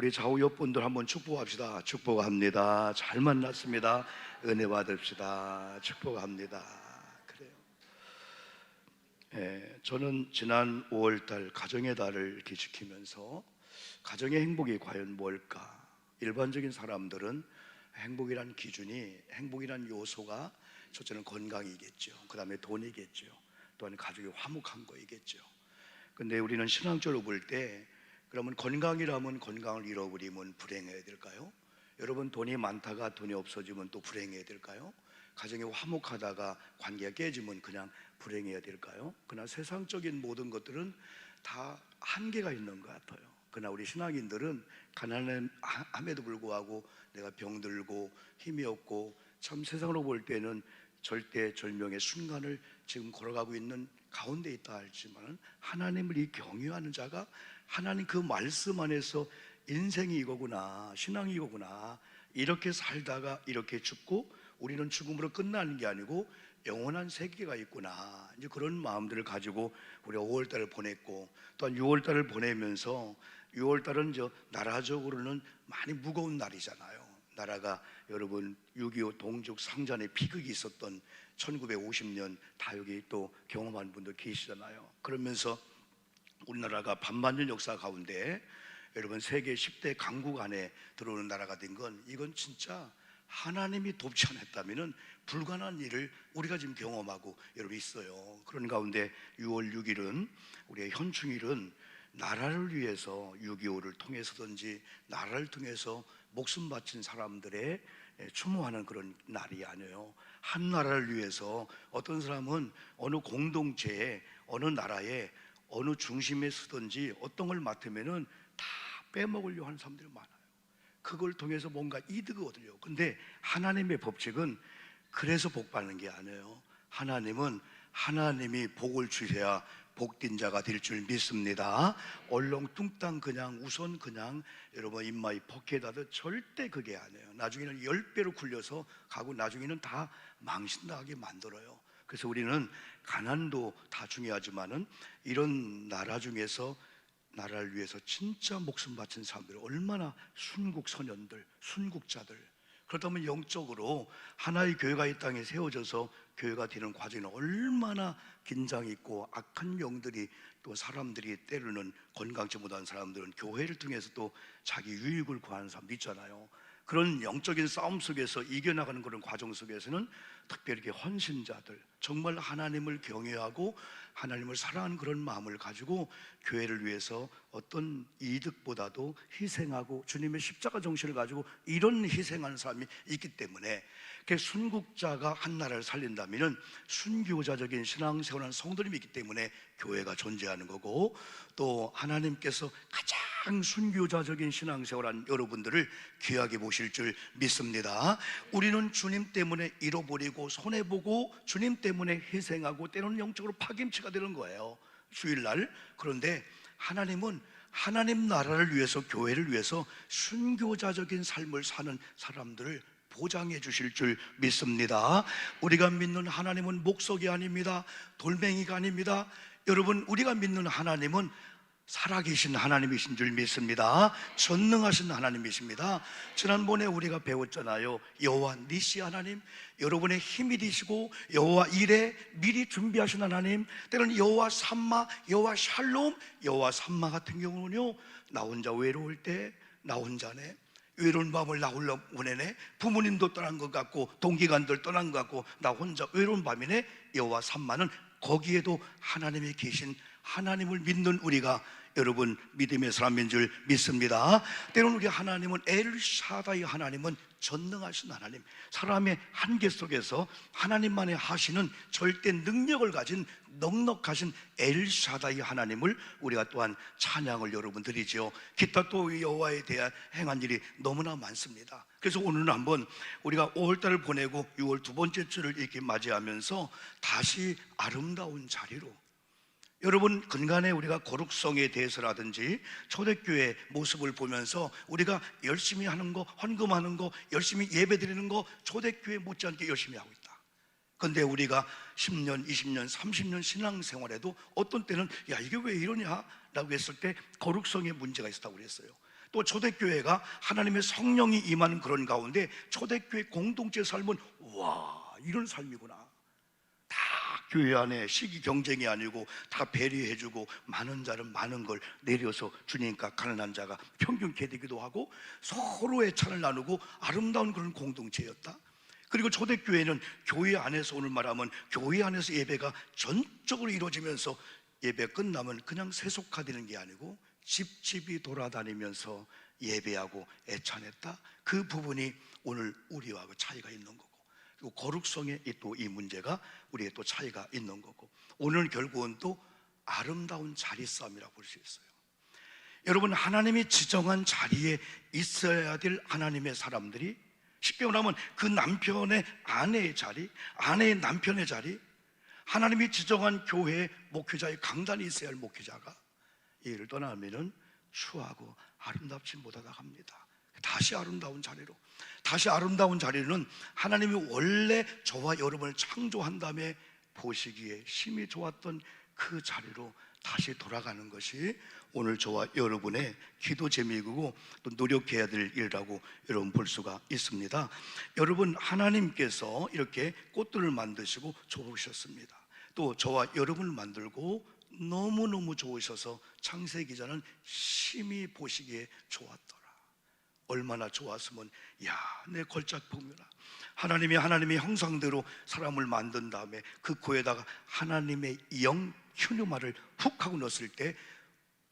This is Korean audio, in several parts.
우리 좌우 옆분들 한번 축복합시다. 축복합니다. 잘 만났습니다. 은혜 받읍시다. 축복합니다. 그래요. 저는 지난 5월달 가정의 달을 이렇게 지키면서 가정의 행복이 과연 뭘까? 일반적인 사람들은 행복이란 기준이, 행복이란 요소가 첫째는 건강이겠죠. 그 다음에 돈이겠죠. 또한 가족이 화목한 거이겠죠. 근데 우리는 신앙적으로 볼 때 그러면 건강이라면 건강을 잃어버리면 불행해야 될까요? 여러분, 돈이 많다가 돈이 없어지면 또 불행해야 될까요? 가정이 화목하다가 관계가 깨지면 그냥 불행해야 될까요? 그러나 세상적인 모든 것들은 다 한계가 있는 것 같아요. 그러나 우리 신앙인들은 가난함에도 불구하고 내가 병들고 힘이 없고 참 세상으로 볼 때는 절대절명의 순간을 지금 걸어가고 있는 가운데 있다 할지만 하나님을 이 경외하는 자가 하나님 그 말씀 안에서 인생이 이거구나, 신앙이 이거구나, 이렇게 살다가 이렇게 죽고 우리는 죽음으로 끝나는 게 아니고 영원한 세계가 있구나, 이제 그런 마음들을 가지고 우리가 5월달을 보냈고, 또한 6월달을 보내면서 6월달은 나라적으로는 많이 무거운 날이잖아요. 나라가 여러분 6.25 동족 상잔의 비극이 있었던 1950년 다 여기 또 경험한 분들 계시잖아요. 그러면서 우리나라가 반만년 역사 가운데 여러분 세계 10대 강국 안에 들어오는 나라가 된 건, 이건 진짜 하나님이 돕지 않았다면 불가능한 일을 우리가 지금 경험하고 여러분 있어요. 그런 가운데 6월 6일은 우리의 현충일은 나라를 위해서 6.25를 통해서든지 나라를 통해서 목숨 바친 사람들의 추모하는 그런 날이 아니에요. 한 나라를 위해서 어떤 사람은 어느 공동체에, 어느 나라에, 어느 중심에 서든지 어떤 걸 맡으면은 다 빼먹으려고 하는 사람들이 많아요. 그걸 통해서 뭔가 이득을 얻으려고. 근데 하나님의 법칙은 그래서 복 받는 게 아니에요. 하나님은 하나님이 복을 주셔야 복된 자가 될 줄 믿습니다. 얼렁뚱땅 그냥 우선 그냥 여러분 입마이 포켓하듯 절대 그게 아니에요. 나중에는 10배로 굴려서 가고 나중에는 다 망신당하게 만들어요. 그래서 우리는 가난도 다 중요하지만은 이런 나라 중에서 나라를 위해서 진짜 목숨 바친 사람들, 얼마나 순국선연들, 순국자들. 그렇다면 영적으로 하나의 교회가 이 땅에 세워져서 교회가 되는 과정은 얼마나 긴장이 있고, 악한 영들이 또 사람들이 때로는 건강치 못한 사람들은 교회를 통해서 또 자기 유익을 구하는 사람도 있잖아요. 그런 영적인 싸움 속에서 이겨나가는 그런 과정 속에서는 특별히 이렇게 헌신자들, 정말 하나님을 경외하고 하나님을 사랑하는 그런 마음을 가지고 교회를 위해서 어떤 이득보다도 희생하고 주님의 십자가 정신을 가지고 이런 희생하는 사람이 있기 때문에, 순국자가 한 나라를 살린다면 순교자적인 신앙생활하는 성도님이 있기 때문에 교회가 존재하는 거고, 또 하나님께서 가장 순교자적인 신앙생활한 여러분들을 귀하게 보실 줄 믿습니다. 우리는 주님 때문에 잃어버리고 손해보고 주님 때문에 희생하고 때로는 영적으로 파김치가 되는 거예요, 주일날. 그런데 하나님은 하나님 나라를 위해서, 교회를 위해서 순교자적인 삶을 사는 사람들을 보장해 주실 줄 믿습니다. 우리가 믿는 하나님은 목석이 아닙니다. 돌멩이가 아닙니다. 여러분, 우리가 믿는 하나님은 살아계신 하나님이신 줄 믿습니다. 전능하신 하나님이십니다. 지난번에 우리가 배웠잖아요. 여호와 니시 하나님, 여러분의 힘이 되시고 여호와 이레, 미리 준비하신 하나님. 때로는 여호와 삼마, 여호와 샬롬. 여호와 삼마 같은 경우는요, 나 혼자 외로울 때 나 혼자네, 외로운 밤을 나 홀로 보내네, 부모님도 떠난 것 같고 동기간들 떠난 것 같고 나 혼자 외로운 밤이네. 여호와 삼마는 거기에도 하나님이 계신 하나님을 믿는 우리가 여러분 믿음의 사람인 줄 믿습니다. 때로는 우리 하나님은 엘샤다이, 하나님은 전능하신 하나님, 사람의 한계 속에서 하나님만이 하시는 절대 능력을 가진 넉넉하신 엘샤다이 하나님을 우리가 또한 찬양을 여러분 드리죠. 기타 또 여호와에 대한 행한 일이 너무나 많습니다. 그래서 오늘은 한번 우리가 5월달을 보내고 6월 두 번째 주를 이렇게 맞이하면서 다시 아름다운 자리로, 여러분 근간에 우리가 거룩성에 대해서라든지 초대교회 모습을 보면서 우리가 열심히 하는 거, 헌금하는 거, 열심히 예배드리는 거 초대교회 못지않게 열심히 하고 있다. 그런데 우리가 10년, 20년, 30년 신앙생활에도 어떤 때는 야 이게 왜 이러냐 라고 했을 때 거룩성에 문제가 있었다고 그랬어요. 또 초대교회가 하나님의 성령이 임하는 그런 가운데 초대교회 공동체 삶은 와, 이런 삶이구나. 다 교회 안에 시기 경쟁이 아니고 다 배려해주고 많은 자는 많은 걸 내려서 주니까 가난한 자가 평균케 되기도 하고 서로의 찬을 나누고 아름다운 그런 공동체였다. 그리고 초대교회는 교회 안에서, 오늘 말하면 교회 안에서 예배가 전적으로 이루어지면서 예배 끝나면 그냥 세속화되는 게 아니고 집집이 돌아다니면서 예배하고 애찬했다. 그 부분이 오늘 우리하고 차이가 있는 거고, 그리고 거룩성에 또 이 문제가 우리의 또 차이가 있는 거고, 오늘 결국은 또 아름다운 자리 싸움이라고 볼 수 있어요. 여러분, 하나님이 지정한 자리에 있어야 될 하나님의 사람들이, 쉽게 말하면 그 남편의 아내의 자리, 아내의 남편의 자리, 하나님이 지정한 교회의 목회자의 강단이 있어야 할 목회자가 이를 떠나면은 추하고 아름답지 못하다 합니다. 다시 아름다운 자리로, 다시 아름다운 자리는 하나님이 원래 저와 여러분을 창조한 다음에 보시기에 심히 좋았던 그 자리로 다시 돌아가는 것이 오늘 저와 여러분의 기도 제목이고 또 노력해야 될 일이라고 여러분 볼 수가 있습니다. 여러분, 하나님께서 이렇게 꽃들을 만드시고 좋으셨습니다. 또 저와 여러분을 만들고 너무너무 좋으셔서 창세기 기자는 심히 보시기에 좋았더라. 얼마나 좋았으면, 야, 내 걸작 보면아, 하나님의 형상대로 사람을 만든 다음에 그 코에다가 하나님의 영 휴누마를 훅 하고 넣었을 때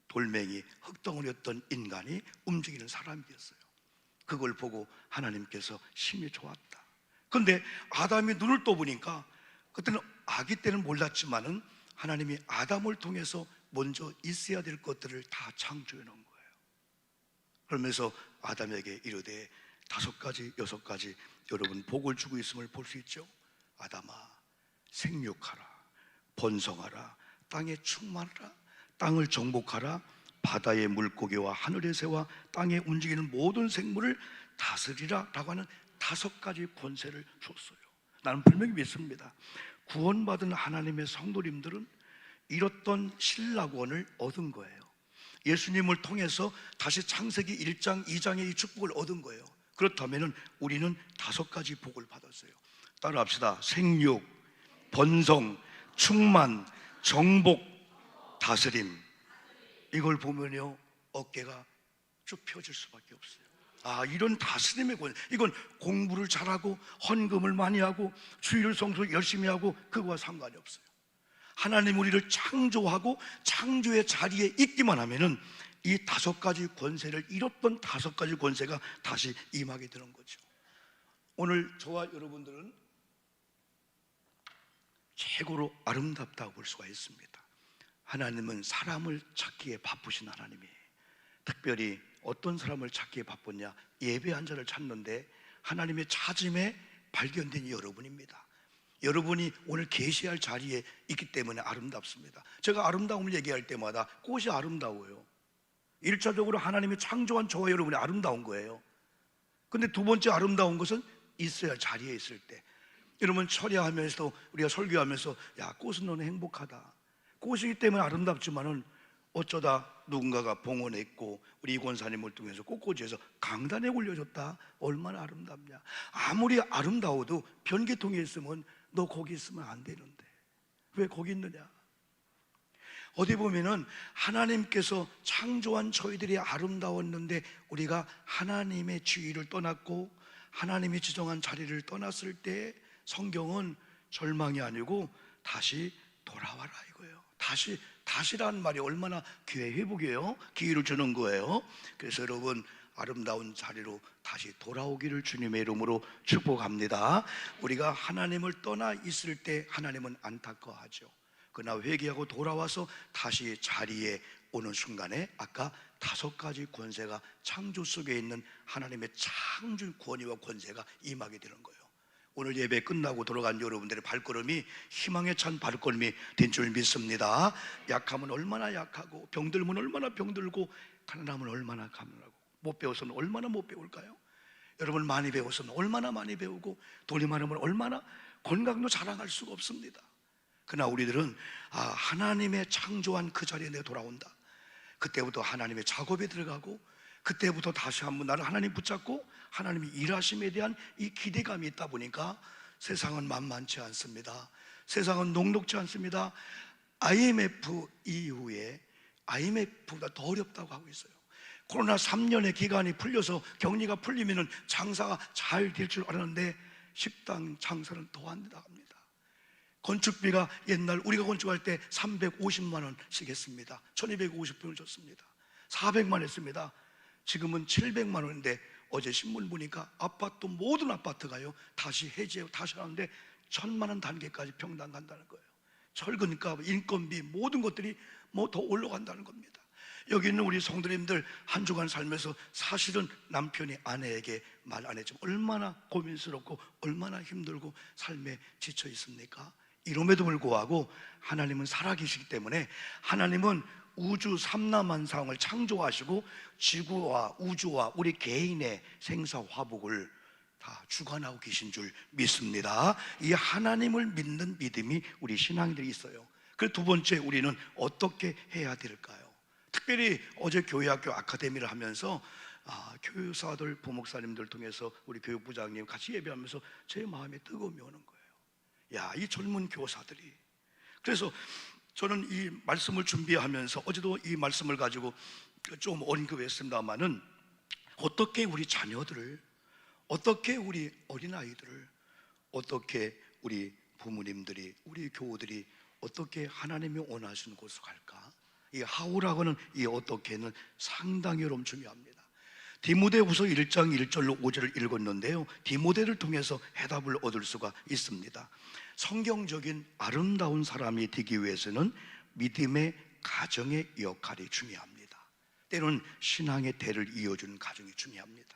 돌멩이, 흙덩어리였던 인간이 움직이는 사람이었어요. 그걸 보고 하나님께서 심히 좋았다. 그런데 아담이 눈을 떠보니까, 그때는 아기 때는 몰랐지만은 하나님이 아담을 통해서 먼저 있어야 될 것들을 다 창조해 놓은 거예요. 그러면서 아담에게 이르되 5가지, 6가지 여러분 복을 주고 있음을 볼 수 있죠. 아담아, 생육하라, 번성하라, 땅에 충만하라, 땅을 정복하라, 바다의 물고기와 하늘의 새와 땅에 움직이는 모든 생물을 다스리라 라고 하는 5가지 권세를 줬어요. 나는 분명히 믿습니다. 구원받은 하나님의 성도님들은 잃었던 신라권을 얻은 거예요. 예수님을 통해서 다시 창세기 1장, 2장의 이 축복을 얻은 거예요. 그렇다면 우리는 5가지 복을 받았어요. 따라합시다. 생육, 번성, 충만, 정복, 다스림. 이걸 보면요, 어깨가 쭉 펴질 수밖에 없어요. 아, 이런 다스림의 권, 이건 공부를 잘하고 헌금을 많이 하고 주일 성수 열심히 하고 그거와 상관이 없어요. 하나님 우리를 창조하고 창조의 자리에 있기만 하면은 이 5가지 권세를 잃었던 5가지 권세가 다시 임하게 되는 거죠. 오늘 저와 여러분들은 최고로 아름답다고 볼 수가 있습니다. 하나님은 사람을 찾기에 바쁘신 하나님이에요. 특별히 어떤 사람을 찾기에 바쁘냐? 예배한 자를 찾는데 하나님의 찾음에 발견된 여러분입니다. 여러분이 오늘 계시할 자리에 있기 때문에 아름답습니다. 제가 아름다움을 얘기할 때마다 꽃이 아름다워요. 1차적으로 하나님이 창조한 저와 여러분이 아름다운 거예요. 근데 2번째 아름다운 것은 있어야 할 자리에 있을 때. 여러분, 철야하면서도 우리가 설교하면서 야, 꽃은 너는 행복하다. 꽃이기 때문에 아름답지만은 어쩌다 누군가가 봉헌했고 우리 이 권사님을 통해서 꽃꽂이에서 강단에 올려줬다. 얼마나 아름답냐. 아무리 아름다워도 변기통에 있으면 너 거기 있으면 안 되는데 왜 거기 있느냐. 어디 보면은 하나님께서 창조한 저희들이 아름다웠는데 우리가 하나님의 지위를 떠났고 하나님이 지정한 자리를 떠났을 때 성경은 절망이 아니고 다시 돌아와라 이거예요. 다시라는 말이 얼마나 기회 회복이에요. 기회를 주는 거예요. 그래서 여러분, 아름다운 자리로 다시 돌아오기를 주님의 이름으로 축복합니다. 우리가 하나님을 떠나 있을 때 하나님은 안타까워하죠. 그러나 회개하고 돌아와서 다시 자리에 오는 순간에 아까 5가지 권세가 창조 속에 있는 하나님의 창조 권위와 권세가 임하게 되는 거예요. 오늘 예배 끝나고 돌아간 여러분들의 발걸음이 희망에 찬 발걸음이 된 줄 믿습니다. 약하면 얼마나 약하고 병들면 얼마나 병들고 가난하면 얼마나 가난하고 못 배워서는 얼마나 못 배울까요? 여러분, 많이 배워서는 얼마나 많이 배우고 돈이 많으면 얼마나 건강도 자랑할 수가 없습니다. 그러나 우리들은 하나님의 창조한 그 자리에 내가 돌아온다. 그때부터 하나님의 작업에 들어가고 그때부터 다시 한번 나를 하나님 붙잡고 하나님이 일하심에 대한 이 기대감이 있다 보니까 세상은 만만치 않습니다. 세상은 녹록지 않습니다. IMF 이후에 IMF보다 더 어렵다고 하고 있어요. 코로나 3년의 기간이 풀려서 격리가 풀리면 장사가 잘 될 줄 알았는데 식당 장사는 더 안 된다고 합니다. 건축비가 옛날 우리가 건축할 때 350만 원씩 했습니다. 1250평을 줬습니다. 400만 했습니다. 지금은 700만 원인데 어제 신문 보니까 아파트, 모든 아파트가요 다시 해지하고 다시 하는데 1000만 원 단계까지 평당 간다는 거예요. 철근값, 인건비 모든 것들이 뭐 더 올라간다는 겁니다. 여기 있는 우리 성도님들 한 주간 살면서 사실은 남편이 아내에게 말 안 했지만 얼마나 고민스럽고 얼마나 힘들고 삶에 지쳐 있습니까? 이럼에도 불구하고 하나님은 살아계시기 때문에 하나님은 우주 삼라만상을 창조하시고 지구와 우주와 우리 개인의 생사화복을 다 주관하고 계신 줄 믿습니다. 이 하나님을 믿는 믿음이 우리 신앙인들이 있어요. 그 두 번째, 우리는 어떻게 해야 될까요? 특별히 어제 교회학교 아카데미를 하면서 교사들, 부목사님들 통해서 우리 교육부장님 같이 예배하면서 제 마음에 뜨거움이 오는 거예요. 야, 이 젊은 교사들이. 그래서 저는 이 말씀을 준비하면서 어제도 이 말씀을 가지고 좀 언급했습니다마는 어떻게 우리 자녀들을, 어떻게 우리 어린아이들을, 어떻게 우리 부모님들이, 우리 교우들이 어떻게 하나님이 원하시는 곳으로 갈까? 이 하우라고는 이 어떻게는 상당히 여러분 중요합니다. 디모데후서 1장 1절로 5절을 읽었는데요, 디모데를 통해서 해답을 얻을 수가 있습니다. 성경적인 아름다운 사람이 되기 위해서는 믿음의 가정의 역할이 중요합니다. 때로는 신앙의 대를 이어주는 가정이 중요합니다.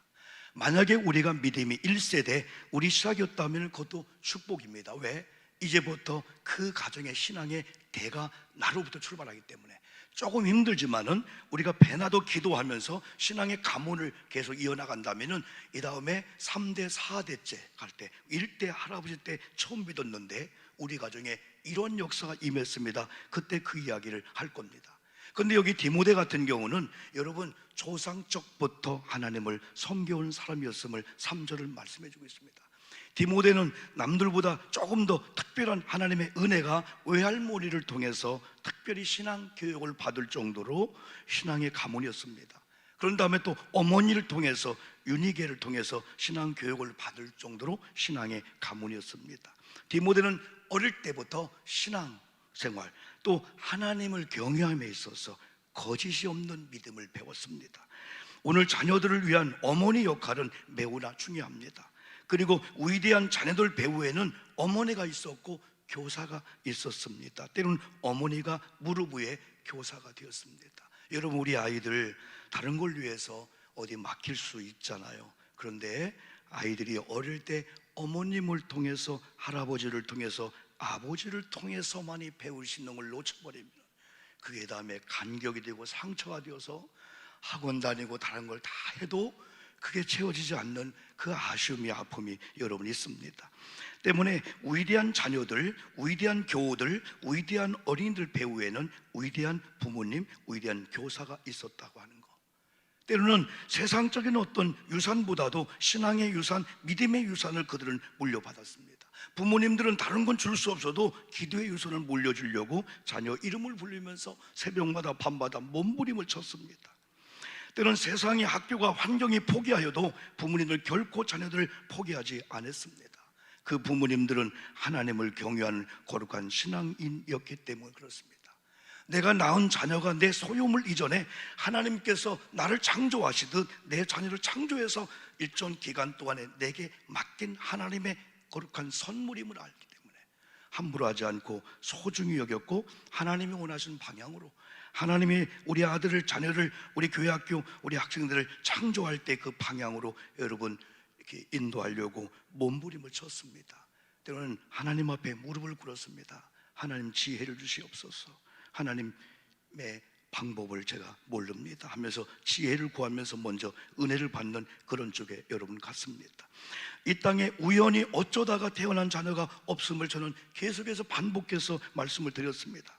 만약에 우리가 믿음이 1세대 우리 시작이었다면 그것도 축복입니다. 왜? 이제부터 그 가정의 신앙의 대가 나로부터 출발하기 때문에 조금 힘들지만은 우리가 배나도 기도하면서 신앙의 가문을 계속 이어나간다면은 이 다음에 3대 4대째 갈 때 1대 할아버지 때 처음 믿었는데 우리 가정에 이런 역사가 임했습니다. 그때 그 이야기를 할 겁니다. 그런데 여기 디모데 같은 경우는 여러분 조상적부터 하나님을 섬겨온 사람이었음을 3절을 말씀해 주고 있습니다. 디모데는 남들보다 조금 더 특별한 하나님의 은혜가 외할머니를 통해서 특별히 신앙 교육을 받을 정도로 신앙의 가문이었습니다. 그런 다음에 또 어머니를 통해서, 유니게를 통해서 신앙 교육을 받을 정도로 신앙의 가문이었습니다. 디모데는 어릴 때부터 신앙 생활, 또 하나님을 경외함에 있어서 거짓이 없는 믿음을 배웠습니다. 오늘 자녀들을 위한 어머니 역할은 매우나 중요합니다. 그리고 위대한 자녀들 배후에는 어머니가 있었고 교사가 있었습니다. 때로는 어머니가 무릎 위에 교사가 되었습니다. 여러분, 우리 아이들 다른 걸 위해서 어디 맡길 수 있잖아요. 그런데 아이들이 어릴 때 어머님을 통해서, 할아버지를 통해서, 아버지를 통해서만이 배울 수 있는 걸 놓쳐버리면 그게 다음에 간격이 되고 상처가 되어서 학원 다니고 다른 걸 다 해도 그게 채워지지 않는 그 아쉬움이, 아픔이 여러분 있습니다. 때문에 위대한 자녀들, 위대한 교우들, 위대한 어린이들 배후에는 위대한 부모님, 위대한 교사가 있었다고 하는 거. 때로는 세상적인 어떤 유산보다도 신앙의 유산, 믿음의 유산을 그들은 물려받았습니다. 부모님들은 다른 건 줄 수 없어도 기도의 유산을 물려주려고 자녀 이름을 부르면서 새벽마다 밤마다 몸부림을 쳤습니다. 때로는 세상의 학교가 환경이 포기하여도 부모님들 결코 자녀들을 포기하지 않았습니다. 그 부모님들은 하나님을 경외하는 거룩한 신앙인이었기 때문에 그렇습니다. 내가 낳은 자녀가 내 소유물 이전에 하나님께서 나를 창조하시듯 내 자녀를 창조해서 일정 기간 동안에 내게 맡긴 하나님의 거룩한 선물임을 알기 때문에 함부로 하지 않고 소중히 여겼고, 하나님이 원하시는 방향으로, 하나님이 우리 아들을, 자녀를, 우리 교회학교, 우리 학생들을 창조할 때 그 방향으로 여러분 이렇게 인도하려고 몸부림을 쳤습니다. 때로는 하나님 앞에 무릎을 꿇었습니다. 하나님 지혜를 주시옵소서. 하나님의 방법을 제가 모릅니다 하면서 지혜를 구하면서 먼저 은혜를 받는 그런 쪽에 여러분 갔습니다. 이 땅에 우연히 어쩌다가 태어난 자녀가 없음을 저는 계속해서 반복해서 말씀을 드렸습니다.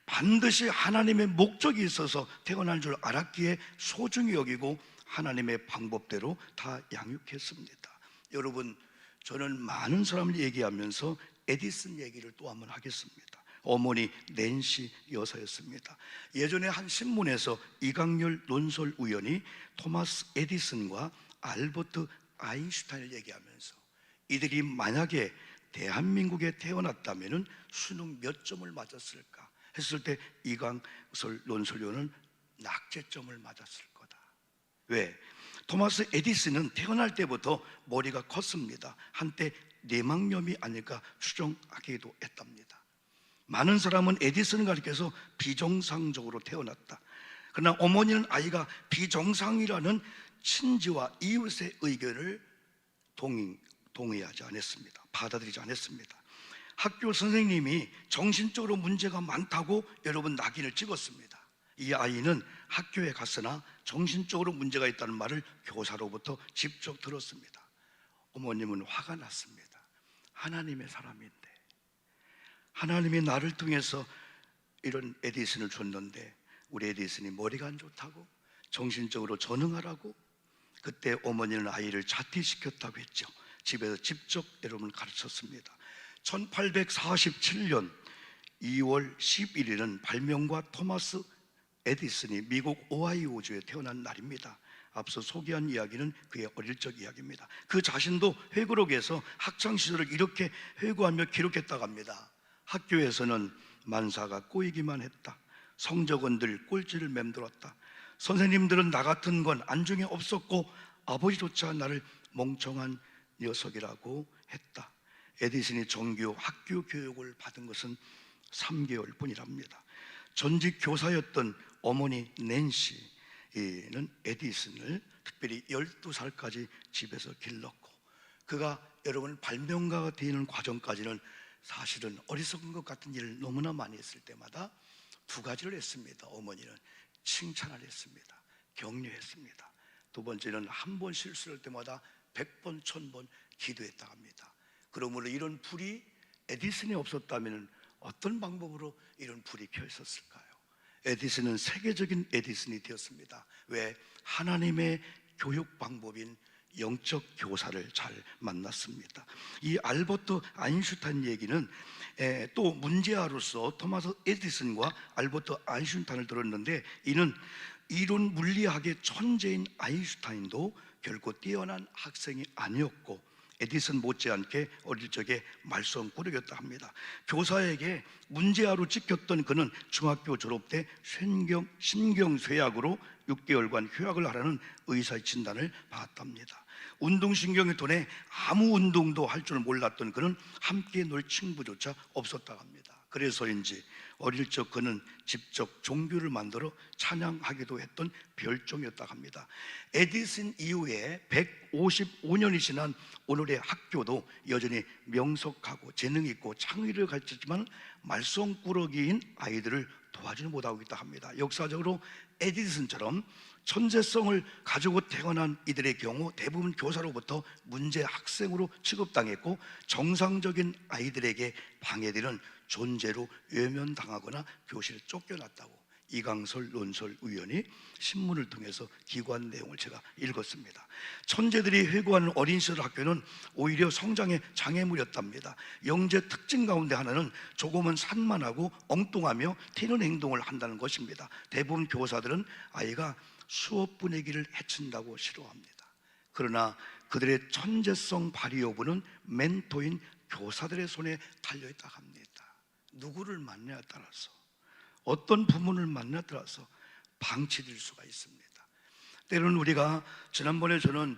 반드시 하나님의 목적이 있어서 태어난 줄 알았기에 소중히 여기고 하나님의 방법대로 다 양육했습니다. 여러분, 저는 많은 사람을 얘기하면서 에디슨 얘기를 또 한번 하겠습니다. 어머니 낸시 여사였습니다. 예전에 한 신문에서 이강렬 논설 우연이 토마스 에디슨과 알버트 아인슈타인을 얘기하면서 이들이 만약에 대한민국에 태어났다면 수능 몇 점을 맞았을까 했을 때 이강설 논설위원은 낙제점을 맞았을 거다. 왜? 토마스 에디슨은 태어날 때부터 머리가 컸습니다. 한때 뇌망염이 아닐까 추정하기도 했답니다. 많은 사람은 에디슨을 가리켜서 비정상적으로 태어났다. 그러나 어머니는 아이가 비정상이라는 친지와 이웃의 의견을 동의하지 않았습니다. 받아들이지 않았습니다. 학교 선생님이 정신적으로 문제가 많다고 여러분 낙인을 찍었습니다. 이 아이는 학교에 갔으나 정신적으로 문제가 있다는 말을 교사로부터 직접 들었습니다. 어머님은 화가 났습니다. 하나님의 사람인데, 하나님이 나를 통해서 이런 에디슨을 줬는데 우리 에디슨이 머리가 안 좋다고, 정신적으로 전응하라고. 그때 어머니는 아이를 자퇴시켰다고 했죠. 집에서 직접 여러분 가르쳤습니다. 1847년 2월 11일은 발명가 토마스 에디슨이 미국 오하이오주에 태어난 날입니다. 앞서 소개한 이야기는 그의 어릴 적 이야기입니다. 그 자신도 회고록에서 학창시절을 이렇게 회고하며 기록했다고 합니다. 학교에서는 만사가 꼬이기만 했다. 성적은 늘 꼴찌를 맴돌았다. 선생님들은 나 같은 건 안중에 없었고 아버지조차 나를 멍청한 녀석이라고 했다. 에디슨이 정규 학교 교육을 받은 것은 3개월 뿐이랍니다. 전직 교사였던 어머니 낸시는 에디슨을 특별히 12살까지 집에서 길렀고, 그가 여러분 발명가가 되는 과정까지는 사실은 어리석은 것 같은 일을 너무나 많이 했을 때마다 두 가지를 했습니다. 어머니는 칭찬을 했습니다. 격려했습니다. 두 번째는 한 번 실수할 때마다 100번, 1000번 기도했다고 합니다. 그러므로 이런 불이 에디슨이 없었다면 어떤 방법으로 이런 불이 켜 있었을까요? 에디슨은 세계적인 에디슨이 되었습니다. 왜? 하나님의 교육 방법인 영적 교사를 잘 만났습니다. 이 알버트 아인슈타인 얘기는 또 문제아로서 토마스 에디슨과 알버트 아인슈타인을 들었는데, 이는 이론 물리학의 천재인 아인슈타인도 결코 뛰어난 학생이 아니었고 에디슨 못지않게 어릴 적에 말썽꾸러기였다 합니다. 교사에게 문제아로 찍혔던 그는 중학교 졸업 때 신경쇠약으로 6개월간 휴학을 하라는 의사의 진단을 받았답니다. 운동신경이 돈에 아무 운동도 할 줄 몰랐던 그는 함께 놀 친구조차 없었다고 합니다. 그래서인지 어릴 적 그는 직접 종교를 만들어 찬양하기도 했던 별종이었다고 합니다. 에디슨 이후에 155년이 지난 오늘의 학교도 여전히 명석하고 재능 있고 창의를 가르쳤지만 말썽꾸러기인 아이들을 도와주지 못하고 있다 합니다. 역사적으로 에디슨처럼 천재성을 가지고 태어난 이들의 경우 대부분 교사로부터 문제 학생으로 취급당했고, 정상적인 아이들에게 방해되는 존재로 외면당하거나 교실에 쫓겨났다고 이강설 논설위원이 신문을 통해서 기고한 내용을 제가 읽었습니다. 천재들이 회고하는 어린 시절 학교는 오히려 성장의 장애물이었답니다. 영재 특징 가운데 하나는 조금은 산만하고 엉뚱하며 튀는 행동을 한다는 것입니다. 대부분 교사들은 아이가 수업 분위기를 해친다고 싫어합니다. 그러나 그들의 천재성 발휘 여부는 멘토인 교사들의 손에 달려있다고 합니다. 누구를 만나에 따라서, 어떤 부문을 만나에 따라서 방치될 수가 있습니다. 때로는 우리가, 지난번에 저는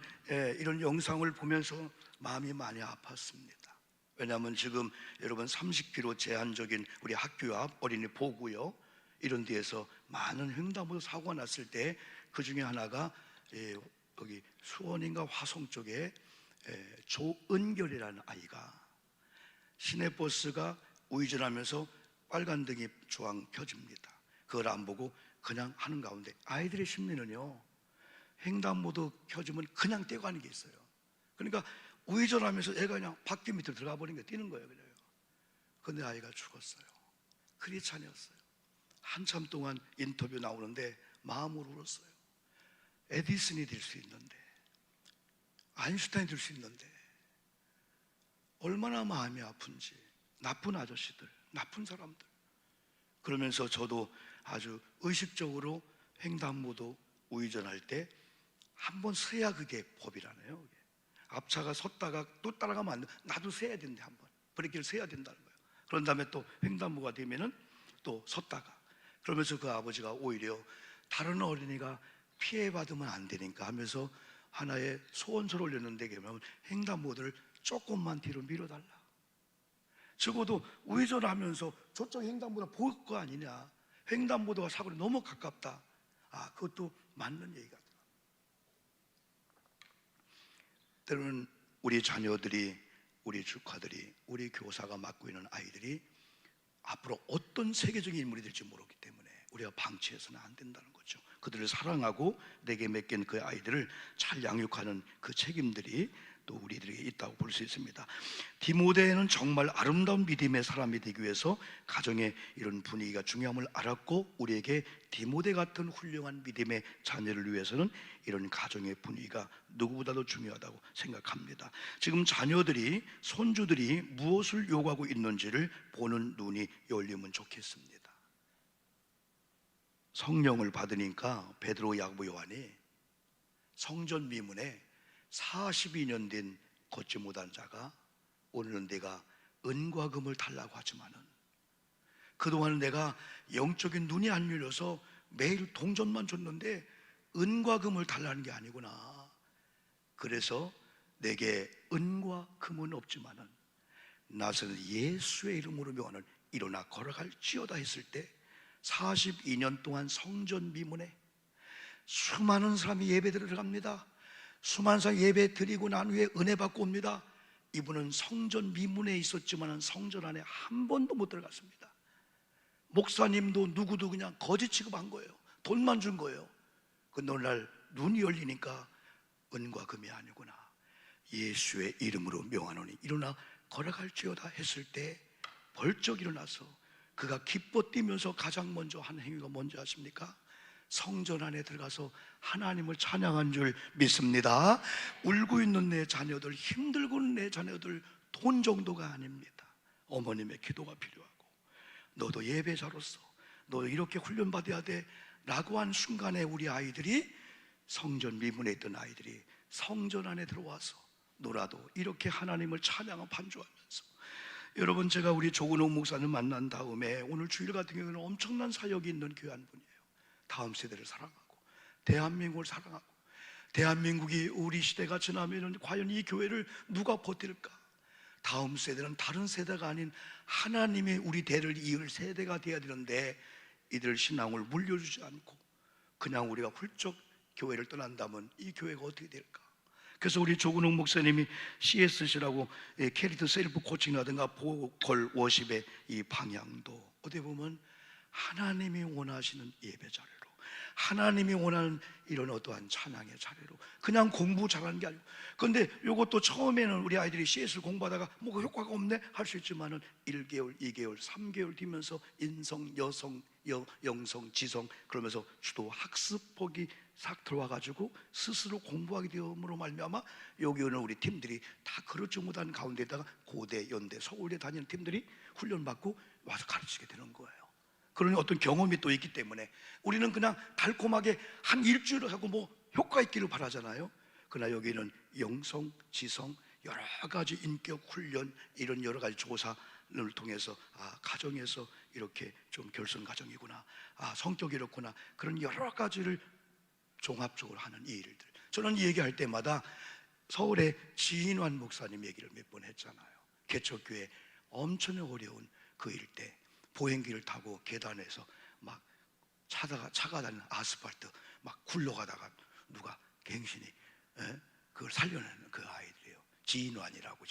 이런 영상을 보면서 마음이 많이 아팠습니다. 왜냐하면 지금 여러분 30km 제한적인 우리 학교 앞 어린이 보구역 이런 데에서 많은 횡단보도 사고가 났을 때 그 중에 하나가 여기 수원인가 화성 쪽에 조은결이라는 아이가 시내버스가 우회전하면서 빨간 등이 주황 켜집니다. 그걸 안 보고 그냥 하는 가운데 아이들의 심리는요, 횡단보도 켜지면 그냥 떼가는 게 있어요. 그러니까 우회전하면서 애가 그냥 바퀴 밑으로 들어가 버린 게 뛰는 거예요. 그래요. 근데 아이가 죽었어요. 크리스찬이었어요. 한참 동안 인터뷰 나오는데 마음으로 울었어요. 에디슨이 될 수 있는데, 아인슈타인이 될 수 있는데 얼마나 마음이 아픈지. 나쁜 아저씨들, 나쁜 사람들. 그러면서 저도 아주 의식적으로 횡단보도 우회전할 때 한 번 서야 그게 법이라네요. 그게. 앞차가 섰다가 또 따라가면 안 돼. 나도 서야 된대. 한번 브레이크를 서야 된다는 거예요. 그런 다음에 또 횡단보가 되면은 또 섰다가, 그러면서 그 아버지가 오히려 다른 어린이가 피해받으면 안 되니까 하면서 하나의 소원서를 올렸는데, 그러면 횡단보도를 조금만 뒤로 밀어달라. 적어도 우회전하면서 저쪽 횡단보도 볼 거 아니냐. 횡단보도가 사고로 너무 가깝다. 아, 그것도 맞는 얘기 같아요. 때로는 우리 자녀들이, 우리 조카들이, 우리 교사가 맡고 있는 아이들이 앞으로 어떤 세계적인 인물이 될지 모르기 때문에 우리가 방치해서는 안 된다는 거죠. 그들을 사랑하고 내게 맡긴 그 아이들을 잘 양육하는 그 책임들이 또 우리들에게 있다고 볼 수 있습니다. 디모데는 정말 아름다운 믿음의 사람이 되기 위해서 가정의 이런 분위기가 중요함을 알았고, 우리에게 디모데 같은 훌륭한 믿음의 자녀를 위해서는 이런 가정의 분위기가 누구보다도 중요하다고 생각합니다. 지금 자녀들이, 손주들이 무엇을 요구하고 있는지를 보는 눈이 열리면 좋겠습니다. 성령을 받으니까 베드로, 야고보, 요한이 성전 미문에 42년 된 걷지 못한 자가 오늘은 내가 은과 금을 달라고 하지만은 그동안은 내가 영적인 눈이 안 열려서 매일 동전만 줬는데 은과 금을 달라는 게 아니구나. 그래서 내게 은과 금은 없지만은 나서는 예수의 이름으로 명하는 일어나 걸어갈지어다 했을 때 42년 동안 성전 미문에 수많은 사람이 예배 들어갑니다. 수많은 사람이 예배 드리고 난 후에 은혜 받고 옵니다. 이분은 성전 미문에 있었지만 성전 안에 한 번도 못 들어갔습니다. 목사님도 누구도 그냥 거지 취급한 거예요. 돈만 준 거예요. 근데 오늘날 눈이 열리니까 은과 금이 아니구나. 예수의 이름으로 명하노니 일어나 걸어갈지어다 했을 때 벌쩍 일어나서 그가 기뻐 뛰면서 가장 먼저 한 행위가 뭔지 아십니까? 성전 안에 들어가서 하나님을 찬양한 줄 믿습니다. 울고 있는 내 자녀들, 힘들고 있는 내 자녀들 돈 정도가 아닙니다. 어머님의 기도가 필요하고, 너도 예배자로서 너 이렇게 훈련받아야 돼 라고 한 순간에 우리 아이들이, 성전 미문에 있던 아이들이 성전 안에 들어와서 너라도 이렇게 하나님을 찬양하고 반주하면서. 여러분, 제가 우리 조근호 목사님 만난 다음에 오늘 주일 같은 경우는 엄청난 사역이 있는 교회 한 분이에요. 다음 세대를 사랑하고 대한민국을 사랑하고, 대한민국이 우리 시대가 지나면 과연 이 교회를 누가 버틸까? 다음 세대는 다른 세대가 아닌 하나님의 우리 대를 이을 세대가 되어야 되는데 이들 신앙을 물려주지 않고 그냥 우리가 훌쩍 교회를 떠난다면 이 교회가 어떻게 될까? 그래서 우리 조근홍 목사님이 CSC라고 캐릭터 셀프 코칭이라든가 보컬 워십의 이 방향도 어떻게 보면 하나님이 원하시는 예배 자리로, 하나님이 원하는 이런 어떠한 찬양의 자리로, 그냥 공부 잘하는 게 아니고. 그런데 이것도 처음에는 우리 아이들이 CS를 공부하다가 뭐가 효과가 없네 할 수 있지만은 1개월, 2개월, 3개월 뒤면서 인성, 여성, 영성, 지성 그러면서 주도 학습폭이 싹 들어와가지고 스스로 공부하게 되므로 말미암아 여기 오는 우리 팀들이 다 그렇지 못한 가운데다가 고대, 연대, 서울대 다니는 팀들이 훈련받고 와서 가르치게 되는 거예요. 그런 어떤 경험이 또 있기 때문에 우리는 그냥 달콤하게 한 일주일을 하고 뭐 효과 있기를 바라잖아요. 그러나 여기는 영성, 지성, 여러 가지 인격 훈련, 이런 여러 가지 조사를 통해서 가정에서 이렇게 좀 결손 가정이구나, 성격이 이렇구나, 그런 여러 가지를 종합적으로 하는 이 일들. 저는 이 얘기할 때마다 서울의 지인환 목사님 얘기를 몇 번 했잖아요. 개척교회 엄청 어려운 그 일대 보행기를 타고 계단에서 막 차가 다니는 아스팔트 막 굴러가다가 누가 갱신이 그걸 살려내는 그 아이들이에요. 지인환이라고.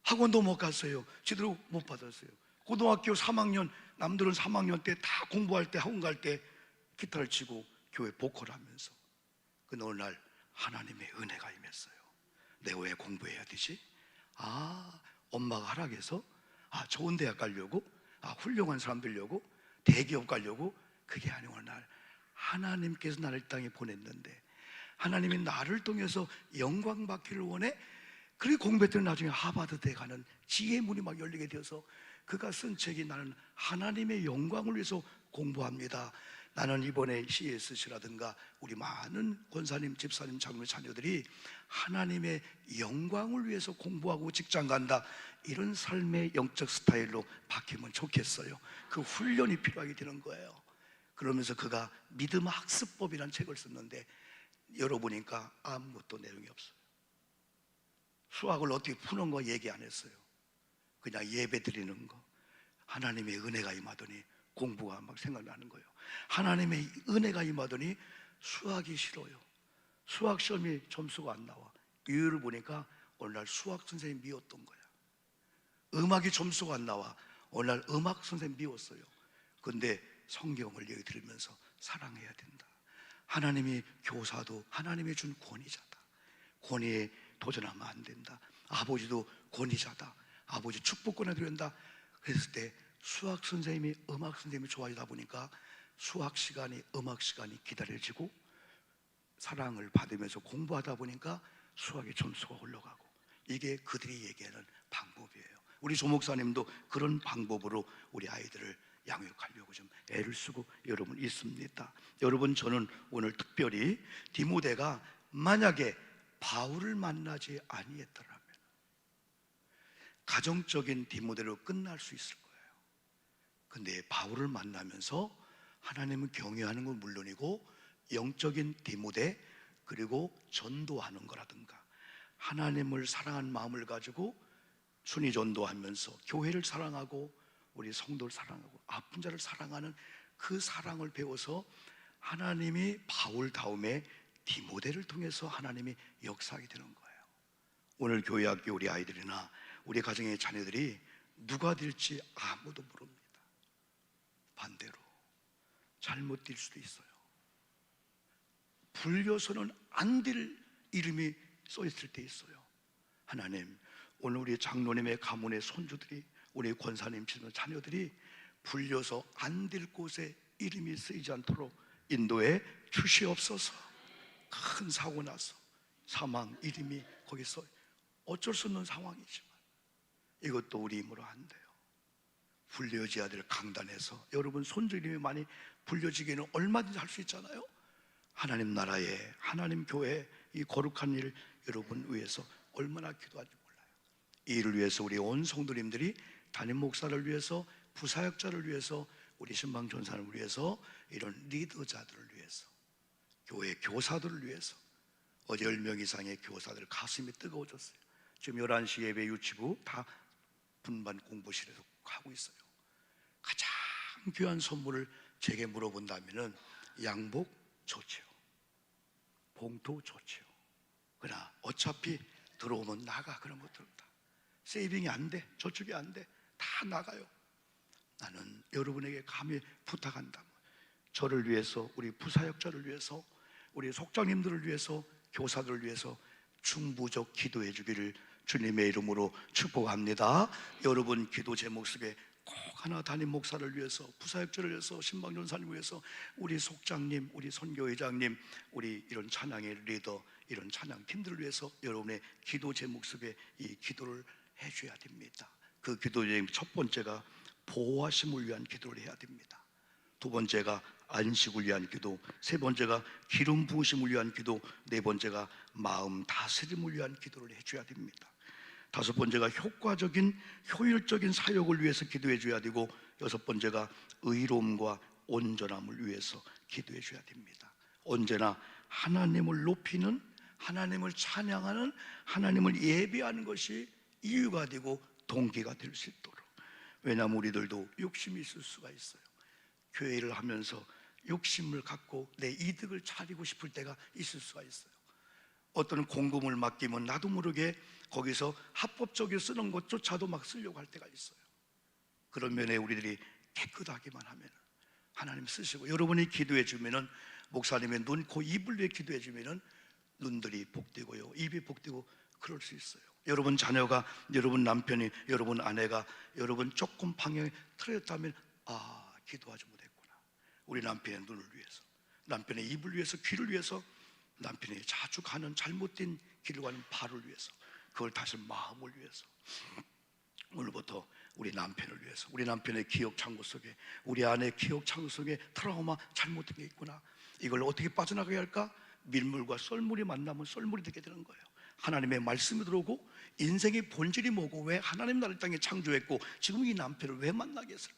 학원도 못 갔어요. 제대로 못 받았어요. 고등학교 3학년, 남들은 3학년 때 다 공부할 때 학원 갈 때 기타를 치고 교회 보컬 하면서 그 어느 날 하나님의 은혜가 임했어요. 내가 왜 공부해야 되지? 엄마가 하락해서 좋은 대학 가려고, 훌륭한 사람 되려고, 대기업 가려고. 그게 아니고 어느 날 하나님께서 나를 이 땅에 보냈는데 하나님이 나를 통해서 영광 받기를 원해. 그리고 공부했더니 나중에 하버드대 가는 지혜의 문이 막 열리게 되어서 그가 쓴 책이 나는 하나님의 영광을 위해서 공부합니다. 나는 이번에 CSC라든가 우리 많은 권사님, 집사님, 장로님 자녀들이 하나님의 영광을 위해서 공부하고 직장 간다, 이런 삶의 영적 스타일로 바뀌면 좋겠어요. 그 훈련이 필요하게 되는 거예요. 그러면서 그가 믿음 학습법이라는 책을 썼는데 열어보니까 아무것도 내용이 없어요. 수학을 어떻게 푸는 거 얘기 안 했어요. 그냥 예배 드리는 거, 하나님의 은혜가 임하더니 공부가 막 생각나는 거예요. 하나님의 은혜가 임하더니 수학이 싫어요. 수학 시험이 점수가 안 나와. 이유를 보니까 어느 날 수학 선생님 미웠던 거야. 음악이 점수가 안 나와. 어느 날 음악 선생님 미웠어요. 근데 성경을 얘기 들으면서 사랑해야 된다. 하나님이 교사도 하나님이 준 권위자다. 권위에 도전하면 안 된다. 아버지도 권위자다. 아버지 축복권에 드린다. 그랬을 때 수학 선생님이 음악 선생님이 좋아지다 보니까 수학 시간이 음악 시간이 기다려지고 사랑을 받으면서 공부하다 보니까 수학의 점수가 올라가고, 이게 그들이 얘기하는 방법이에요. 우리 조 목사님도 그런 방법으로 우리 아이들을 양육하려고 좀 애를 쓰고 여러분 있습니다. 여러분, 저는 오늘 특별히 디모데가 만약에 바울을 만나지 아니했더라면 가정적인 디모데로 끝날 수 있을 거예요. 근데 바울을 만나면서 하나님을 경외하는 건 물론이고 영적인 디모데, 그리고 전도하는 거라든가 하나님을 사랑하는 마음을 가지고 순위 전도하면서 교회를 사랑하고 우리 성도를 사랑하고 아픈 자를 사랑하는 그 사랑을 배워서 하나님이 바울 다음에 디모데를 통해서 하나님이 역사하게 되는 거예요. 오늘 교회 학교 우리 아이들이나 우리 가정의 자녀들이 누가 될지 아무도 모릅니다. 반대로 잘못 될 수도 있어요. 불려서는 안 될 이름이 써 있을 때 있어요. 하나님, 오늘 우리 장로님의 가문의 손주들이, 우리 권사님 자녀들이 불려서 안 될 곳에 이름이 쓰이지 않도록 인도해 주시옵소서. 큰 사고 나서 사망 이름이 거기서 어쩔 수 없는 상황이지만 이것도 우리 힘으로 안 돼요. 불려져야 될 강단에서 여러분 손주 이름이 많이 불려지기는 얼마든지 할 수 있잖아요. 하나님 나라에, 하나님 교회 이 거룩한 일 여러분 위해서 얼마나 기도하는지 몰라요. 이 일을 위해서 우리 온 성도님들이 담임 목사를 위해서, 부사역자를 위해서, 우리 신방 전사를 위해서, 이런 리더자들을 위해서, 교회 교사들을 위해서, 어제 10명 이상의 교사들 가슴이 뜨거워졌어요. 지금 11시 예배 유치부 다 분반 공부실에서 하고 있어요. 가장 귀한 선물을 제게 물어본다면은 양복 좋지요, 봉투 좋지요. 그러나 어차피 들어오면 나가. 그런 것들은 다 세이빙이 안 돼, 저축이 안 돼, 다 나가요. 나는 여러분에게 감히 부탁한다. 저를 위해서, 우리 부사역자를 위해서, 우리 속장님들을 위해서, 교사들을 위해서 충부적 기도해 주기를 주님의 이름으로 축복합니다. 여러분 기도 제목 속에 꼭 하나 담임 목사를 위해서, 부사역자를 위해서, 신방전사님을 위해서, 우리 속장님, 우리 선교회장님, 우리 이런 찬양의 리더, 이런 찬양팀들을 위해서 여러분의 기도 제목 속에 이 기도를 해줘야 됩니다. 그 기도 제목 첫 번째가 보호하심을 위한 기도를 해야 됩니다. 두 번째가 안식을 위한 기도, 세 번째가 기름 부으심을 위한 기도, 네 번째가 마음 다스림을 위한 기도를 해줘야 됩니다. 다섯 번째가 효과적인 효율적인 사역을 위해서 기도해 줘야 되고, 여섯 번째가 의로움과 온전함을 위해서 기도해 줘야 됩니다. 언제나 하나님을 높이는, 하나님을 찬양하는, 하나님을 예배하는 것이 이유가 되고 동기가 될 수 있도록. 왜냐하면 우리들도 욕심이 있을 수가 있어요. 교회를 하면서 욕심을 갖고 내 이득을 차리고 싶을 때가 있을 수가 있어요. 어떤 공금을 맡기면 나도 모르게 거기서 합법적으로 쓰는 것조차도 막 쓰려고 할 때가 있어요. 그런 면에 우리들이 깨끗하기만 하면 하나님 쓰시고, 여러분이 기도해 주면은, 목사님의 눈, 코, 입을 위해 기도해 주면은 눈들이 복되고요, 입이 복되고 그럴 수 있어요. 여러분 자녀가, 여러분 남편이, 여러분 아내가 여러분 조금 방향이 틀렸다면, 아, 기도하지 못했구나. 우리 남편의 눈을 위해서, 남편의 입을 위해서, 귀를 위해서, 남편이 자주 가는 잘못된 길을 가는 발을 위해서, 그걸 다시 마음을 위해서, 오늘부터 우리 남편을 위해서, 우리 남편의 기억 창고 속에, 우리 아내의 기억 창고 속에 트라우마, 잘못된 게 있구나. 이걸 어떻게 빠져나가야 할까? 밀물과 썰물이 만나면 썰물이 되게 되는 거예요. 하나님의 말씀이 들어오고 인생의 본질이 뭐고, 왜 하나님 나를 땅에 창조했고 지금 이 남편을 왜 만나게 했을까?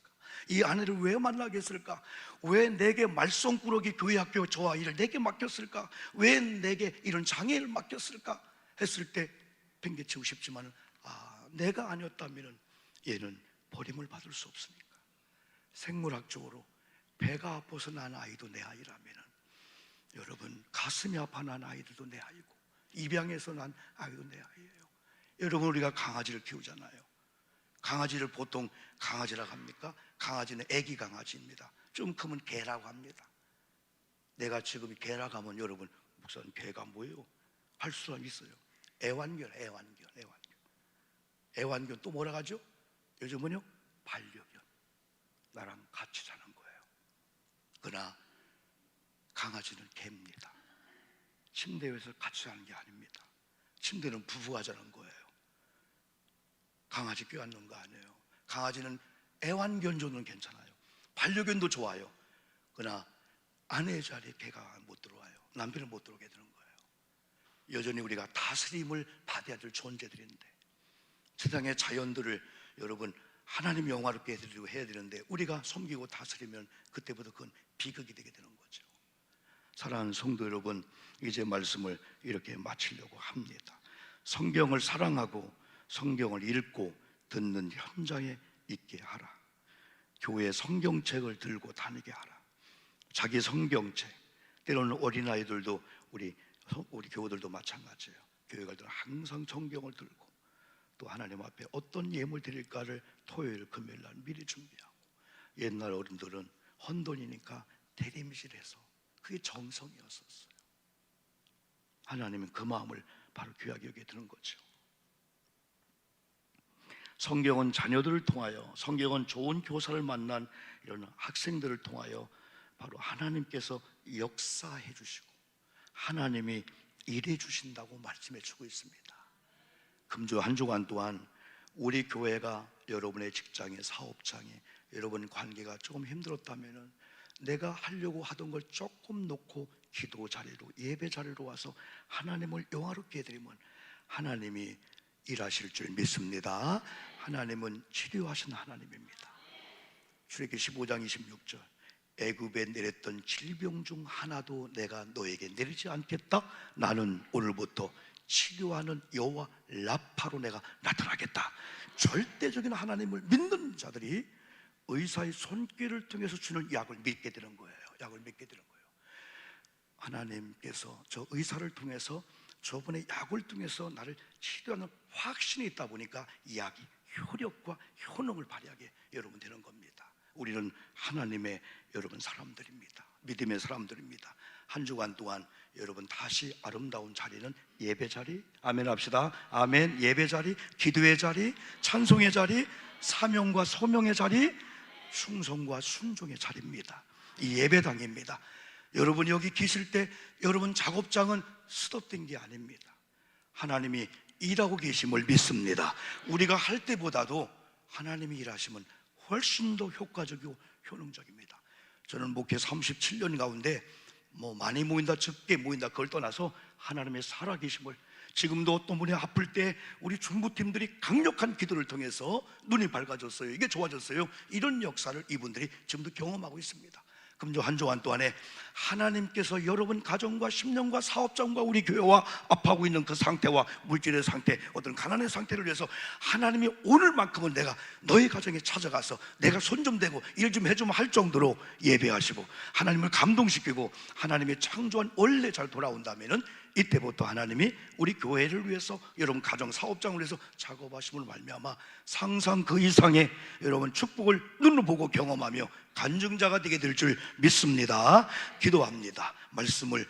이 아내를 왜 만나게 했을까? 왜 내게 말썽꾸러기 교회 학교 저 아이를 내게 맡겼을까? 왜 내게 이런 장애를 맡겼을까? 했을 때 팽개치고 싶지만, 내가 아니었다면 얘는 버림을 받을 수 없으니까. 생물학적으로 배가 아파서 난 아이도 내 아이라면, 여러분 가슴이 아파 난 아이들도 내 아이고, 입양해서 난 아이도 내 아이예요. 여러분, 우리가 강아지를 키우잖아요. 강아지를 보통 강아지라고 합니까? 강아지는 애기 강아지입니다. 좀 크면 개라고 합니다. 내가 지금 개라고 하면 여러분, 목사님 개가 뭐예요? 할 수는 있어요. 애완견. 애완견 또 뭐라 하죠? 요즘은요, 반려견. 나랑 같이 자는 거예요. 그러나 강아지는 개입니다. 침대 위에서 같이 자는 게 아닙니다. 침대는 부부가 자는 거예요. 강아지 껴안는 거 아니에요. 강아지는 애완견 정도는 괜찮아요. 반려견도 좋아요. 그러나 아내의 자리에 개가 못 들어와요. 남편은 못 들어오게 되는 거예요. 여전히 우리가 다스림을 받아야 될 존재들인데, 세상의 자연들을 여러분 하나님 영화롭게 해드리고 해야 되는데, 우리가 섬기고 다스리면 그때부터 그건 비극이 되게 되는 거죠. 사랑하는 성도 여러분, 이제 말씀을 이렇게 마치려고 합니다. 성경을 사랑하고 성경을 읽고 듣는 현장에 있게 하라. 교회 성경책을 들고 다니게 하라. 자기 성경책. 때로는 어린아이들도 우리 교우들도 마찬가지예요. 교회 갈 때는 항상 성경을 들고, 또 하나님 앞에 어떤 예물 드릴까를 토요일 금요일 날 미리 준비하고, 옛날 어른들은 헌돈이니까 대림실에서, 그게 정성이었었어요. 하나님은 그 마음을 바로 귀하게 여기게 되는 거죠. 성경은 자녀들을 통하여, 성경은 좋은 교사를 만난 이런 학생들을 통하여 바로 하나님께서 역사해 주시고 하나님이 일해 주신다고 말씀해 주고 있습니다. 금주 한 주간 동안 우리 교회가 여러분의 직장에, 사업장에 여러분 관계가 조금 힘들었다면, 내가 하려고 하던 걸 조금 놓고 기도 자리로, 예배 자리로 와서 하나님을 영화롭게 해드리면 하나님이 일하실 줄 믿습니다. 하나님은 치료하신 하나님입니다. 출애굽기 15장 26절, 애굽에 내렸던 질병 중 하나도 내가 너에게 내리지 않겠다. 나는 오늘부터 치료하는 여호와 라파로 내가 나타나겠다. 절대적인 하나님을 믿는 자들이 의사의 손길을 통해서 주는 약을 믿게 되는 거예요. 약을 믿게 되는 거예요. 하나님께서 저 의사를 통해서, 저분의 약을 통해서 나를 치료하는 확신이 있다 보니까 이 약이 효력과 효능을 발휘하게 여러분 되는 겁니다. 우리는 하나님의 여러분 사람들입니다. 믿음의 사람들입니다. 한 주간 동안 여러분 다시 아름다운 자리는 예배 자리, 아멘 합시다. 아멘. 예배 자리, 기도의 자리, 찬송의 자리, 사명과 소명의 자리, 충성과 순종의 자리입니다. 이 예배당입니다. 여러분 여기 계실 때 여러분 작업장은 스톱된 게 아닙니다. 하나님이 일하고 계심을 믿습니다. 우리가 할 때보다도 하나님이 일하시면 훨씬 더 효과적이고 효능적입니다. 저는 목회 37년 가운데 많이 모인다 적게 모인다 그걸 떠나서 하나님의 살아계심을, 지금도 어떤 분이 아플 때 우리 중부팀들이 강력한 기도를 통해서 눈이 밝아졌어요. 이게 좋아졌어요. 이런 역사를 이분들이 지금도 경험하고 있습니다. 금주 한 주간 동안에 하나님께서 여러분 가정과 심령과 사업장과 우리 교회와 아파하고 있는 그 상태와 물질의 상태, 어떤 가난의 상태를 위해서 하나님이 오늘만큼은 내가 너희 가정에 찾아가서 내가 손 좀 대고 일 좀 해주면 할 정도로 예배하시고 하나님을 감동시키고 하나님의 창조한 원래 잘 돌아온다면은 이때부터 하나님이 우리 교회를 위해서, 여러분 가정 사업장을 위해서 작업하심을 말미암아 상상 그 이상의 여러분 축복을 눈으로 보고 경험하며 간증자가 되게 될 줄 믿습니다. 기도합니다. 말씀을